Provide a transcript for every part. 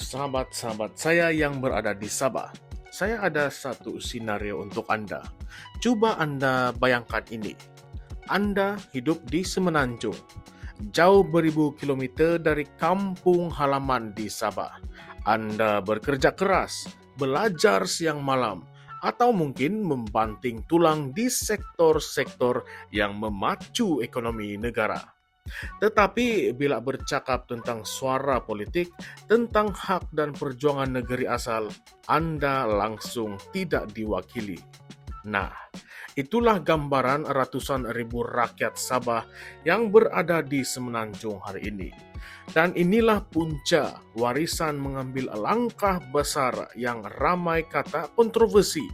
sahabat-sahabat saya yang berada di Sabah. Saya ada satu skenario untuk Anda. Coba Anda bayangkan ini. Anda hidup di Semenanjung, jauh beribu kilometer dari kampung halaman di Sabah. Anda bekerja keras, belajar siang malam, atau mungkin membanting tulang di sektor-sektor yang memacu ekonomi negara. Tetapi bila bercakap tentang suara politik, tentang hak dan perjuangan negeri asal, Anda langsung tidak diwakili. Nah, itulah gambaran ratusan ribu rakyat Sabah yang berada di Semenanjung hari ini. Dan inilah punca warisan mengambil langkah besar yang ramai kata kontroversi,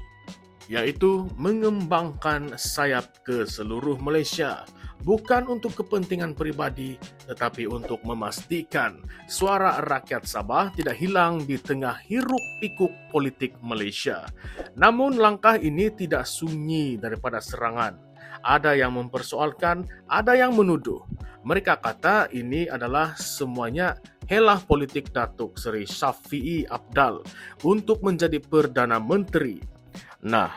yaitu mengembangkan sayap ke seluruh Malaysia, bukan untuk kepentingan pribadi, tetapi untuk memastikan suara rakyat Sabah tidak hilang di tengah hiruk-pikuk politik Malaysia. Namun langkah ini tidak sunyi daripada serangan. Ada yang mempersoalkan, ada yang menuduh. Mereka kata ini adalah semuanya helah politik Datuk Seri Shafie Apdal untuk menjadi Perdana Menteri. Nah,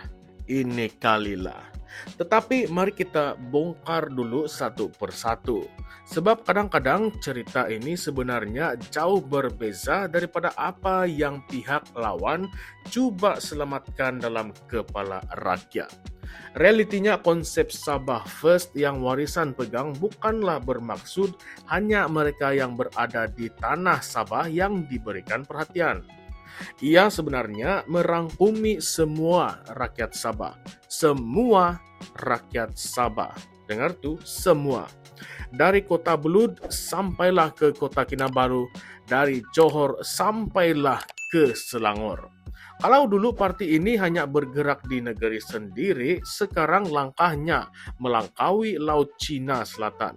ini kalilah. Tetapi mari kita bongkar dulu satu persatu. Sebab kadang-kadang cerita ini sebenarnya jauh berbeza daripada apa yang pihak lawan cuba selamatkan dalam kepala rakyat. Realitinya konsep Sabah First yang warisan pegang bukanlah bermaksud hanya mereka yang berada di tanah Sabah yang diberikan perhatian. Ia sebenarnya merangkumi semua rakyat Sabah. Semua rakyat Sabah. Dengar tu, semua. Dari Kota Belud sampailah ke Kota Kinabalu, dari Johor sampailah ke Selangor. Kalau dulu parti ini hanya bergerak di negeri sendiri, sekarang langkahnya melangkaui Laut Cina Selatan,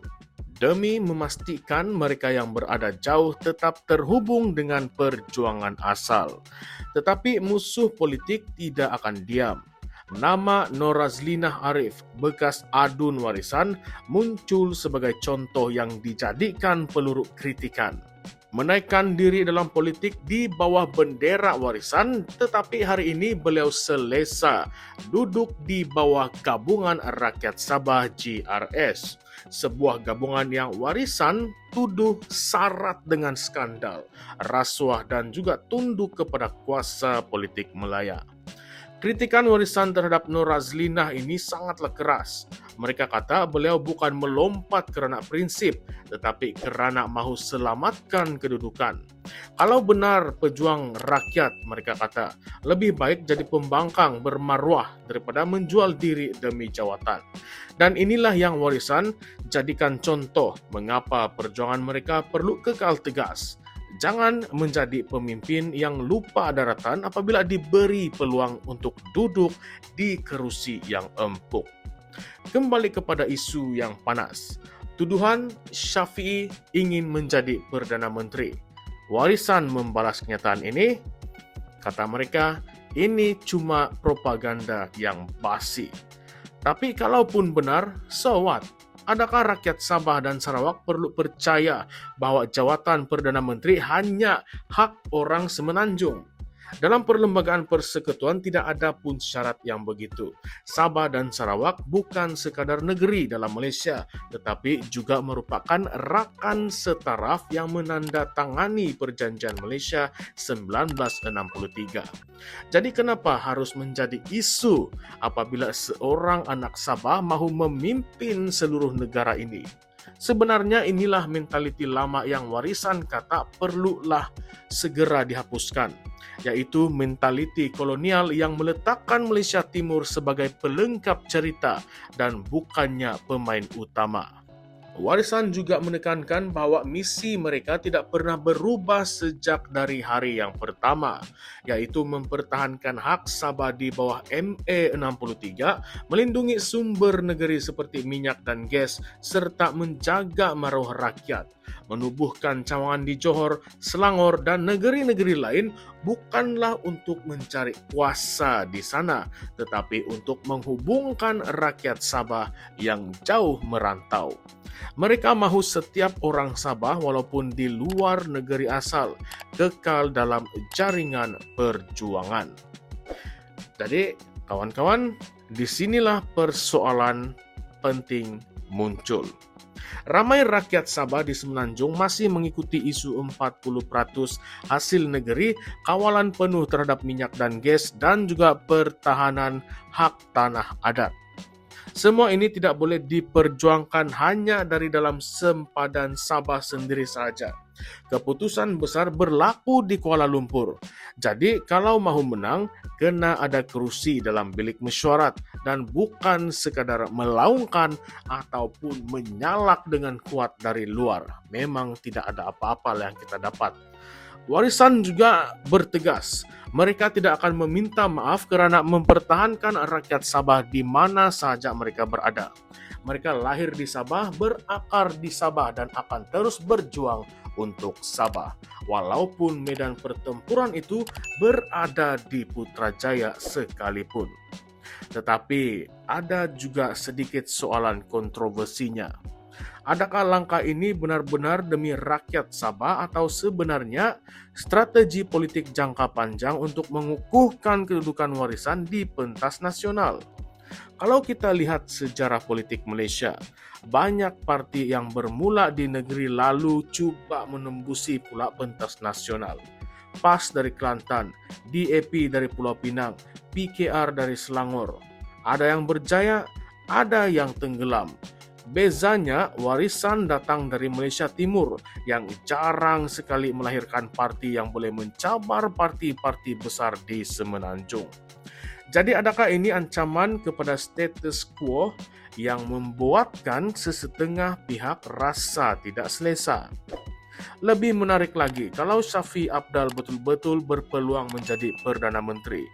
demi memastikan mereka yang berada jauh tetap terhubung dengan perjuangan asal. Tetapi musuh politik tidak akan diam. Nama Norazlinah Arif, bekas adun warisan, muncul sebagai contoh yang dijadikan peluru kritikan. Menaikkan diri dalam politik di bawah bendera warisan, tetapi hari ini beliau selesa duduk di bawah Gabungan Rakyat Sabah GRS. Sebuah gabungan yang warisan tuduh syarat dengan skandal, rasuah dan juga tunduk kepada kuasa politik Melaya. Kritikan warisan terhadap Norazlinah ini sangatlah keras. Mereka kata beliau bukan melompat kerana prinsip, tetapi kerana mahu selamatkan kedudukan. Kalau benar pejuang rakyat, mereka kata, lebih baik jadi pembangkang bermaruah daripada menjual diri demi jawatan. Dan inilah yang warisan jadikan contoh mengapa perjuangan mereka perlu kekal tegas. Jangan menjadi pemimpin yang lupa daratan apabila diberi peluang untuk duduk di kerusi yang empuk. Kembali kepada isu yang panas. Tuduhan Shafie ingin menjadi Perdana Menteri. Warisan membalas kenyataan ini. Kata mereka, ini cuma propaganda yang basi. Tapi kalaupun benar, so what? Adakah rakyat Sabah dan Sarawak perlu percaya bahawa jawatan Perdana Menteri hanya hak orang Semenanjung? Dalam perlembagaan persekutuan tidak ada pun syarat yang begitu. Sabah dan Sarawak bukan sekadar negeri dalam Malaysia, tetapi juga merupakan rakan setaraf yang menandatangani Perjanjian Malaysia 1963. Jadi kenapa harus menjadi isu apabila seorang anak Sabah mahu memimpin seluruh negara ini? Sebenarnya inilah mentaliti lama yang warisan kata perlulah segera dihapuskan, yaitu mentaliti kolonial yang meletakkan Malaysia Timur sebagai pelengkap cerita dan bukannya pemain utama. Warisan juga menekankan bahawa misi mereka tidak pernah berubah sejak dari hari yang pertama, yaitu mempertahankan hak Sabah di bawah MA 63, melindungi sumber negeri seperti minyak dan gas, serta menjaga maruah rakyat, menubuhkan cawangan di Johor, Selangor dan negeri-negeri lain bukanlah untuk mencari kuasa di sana, tetapi untuk menghubungkan rakyat Sabah yang jauh merantau. Mereka mahu setiap orang Sabah walaupun di luar negeri asal kekal dalam jaringan perjuangan. Jadi, kawan-kawan, disinilah persoalan penting muncul. Ramai rakyat Sabah di Semenanjung masih mengikuti isu 40% hasil negeri, kawalan penuh terhadap minyak dan gas, dan juga pertahanan hak tanah adat. Semua ini tidak boleh diperjuangkan hanya dari dalam sempadan Sabah sendiri saja. Keputusan besar berlaku di Kuala Lumpur. Jadi kalau mahu menang, kena ada kerusi dalam bilik mesyuarat dan bukan sekadar melaungkan ataupun menyalak dengan kuat dari luar. Memang tidak ada apa-apa yang kita dapat. Warisan juga bertegas. Mereka tidak akan meminta maaf kerana mempertahankan rakyat Sabah di mana sahaja mereka berada. Mereka lahir di Sabah, berakar di Sabah dan akan terus berjuang untuk Sabah. Walaupun medan pertempuran itu berada di Putrajaya sekalipun. Tetapi ada juga sedikit soalan kontroversinya. Adakah langkah ini benar-benar demi rakyat Sabah atau sebenarnya strategi politik jangka panjang untuk mengukuhkan kedudukan warisan di pentas nasional? Kalau kita lihat sejarah politik Malaysia, banyak parti yang bermula di negeri lalu cuba menembusi pula pentas nasional. PAS dari Kelantan, DAP dari Pulau Pinang, PKR dari Selangor. Ada yang berjaya, ada yang tenggelam. Bezanya, warisan datang dari Malaysia Timur yang jarang sekali melahirkan parti yang boleh mencabar parti-parti besar di Semenanjung. Jadi adakah ini ancaman kepada status quo yang membuatkan sesetengah pihak rasa tidak selesa? Lebih menarik lagi, kalau Shafie Apdal betul-betul berpeluang menjadi Perdana Menteri,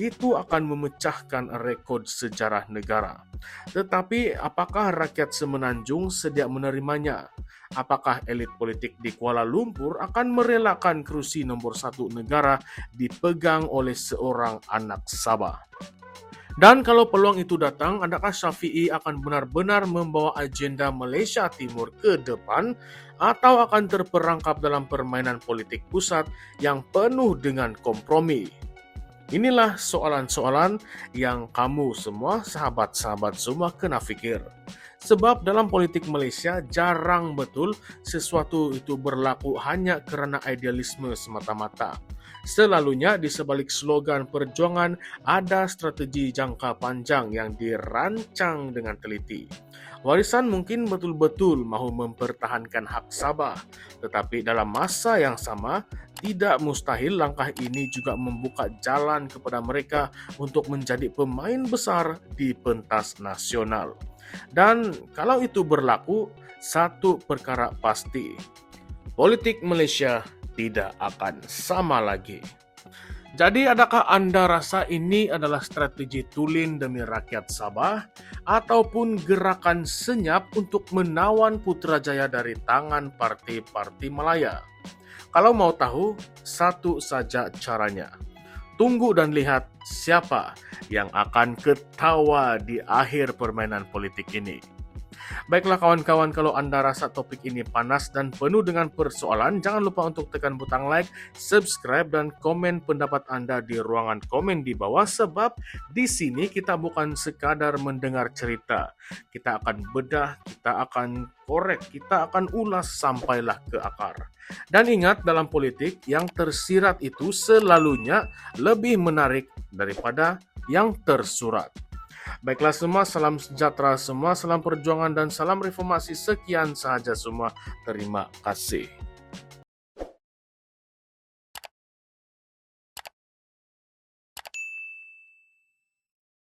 itu akan memecahkan rekod sejarah negara. Tetapi apakah rakyat Semenanjung sedia menerimanya? Apakah elit politik di Kuala Lumpur akan merelakan kerusi nombor 1 negara dipegang oleh seorang anak Sabah? Dan kalau peluang itu datang, adakah Shafie akan benar-benar membawa agenda Malaysia Timur ke depan atau akan terperangkap dalam permainan politik pusat yang penuh dengan kompromi? Inilah soalan-soalan yang kamu semua, sahabat-sahabat semua kena fikir. Sebab dalam politik Malaysia jarang betul sesuatu itu berlaku hanya kerana idealisme semata-mata. Selalunya di sebalik slogan perjuangan ada strategi jangka panjang yang dirancang dengan teliti. Warisan mungkin betul-betul mahu mempertahankan hak Sabah, tetapi dalam masa yang sama tidak mustahil langkah ini juga membuka jalan kepada mereka untuk menjadi pemain besar di pentas nasional. Dan kalau itu berlaku, satu perkara pasti, politik Malaysia tidak akan sama lagi. Jadi adakah Anda rasa ini adalah strategi tulen demi rakyat Sabah ataupun gerakan senyap untuk menawan Putrajaya dari tangan parti-parti Malaya? Kalau mau tahu, satu saja caranya. Tunggu dan lihat siapa yang akan ketawa di akhir permainan politik ini. Baiklah kawan-kawan, kalau Anda rasa topik ini panas dan penuh dengan persoalan, jangan lupa untuk tekan butang like, subscribe, dan komen pendapat Anda di ruangan komen di bawah, sebab di sini kita bukan sekadar mendengar cerita. Kita akan bedah, kita akan korek, kita akan ulas sampailah ke akar. Dan ingat, dalam politik yang tersirat itu selalunya lebih menarik daripada yang tersurat. Baiklah semua, salam sejahtera semua, salam perjuangan dan salam reformasi. Sekian sahaja semua. Terima kasih.